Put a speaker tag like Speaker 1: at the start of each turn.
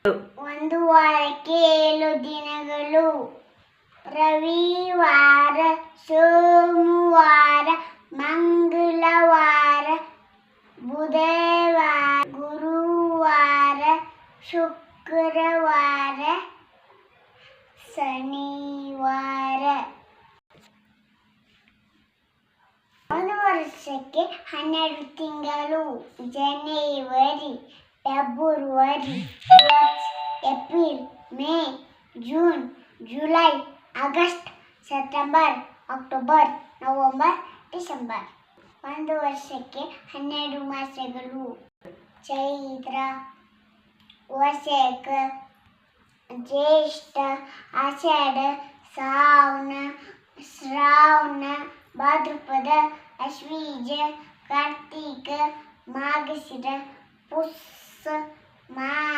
Speaker 1: ಒಂದು ವಾರಕ್ಕೆ 7 ದಿನಗಳು: ರವಿವಾರ, ಸೋಮವಾರ, ಮಂಗಳವಾರ, ಬುಧವಾರ, ಗುರುವಾರ, ಶುಕ್ರವಾರ, ಶನಿವಾರ. ಒಂದು ವರ್ಷಕ್ಕೆ 12 ತಿಂಗಳು: ಜನವರಿ, February, March, April, May, June, July, August, September, October, November, December. ಒಂದು ವರ್ಷಕ್ಕೆ 12 ಮಾಸಗಳು: ಚೈತ್ರ, ವೈಶಾಖ, ಜ್ಯೇಷ್ಠ, ಆಷಾಢ, ಶ್ರಾವಣ, ಭಾದ್ರಪದ, ಆಶ್ವೀಜ, ಕಾರ್ತೀಕ, ಮಾರ್ಗಶಿರ, ಪುಷ, ಮಾಘ,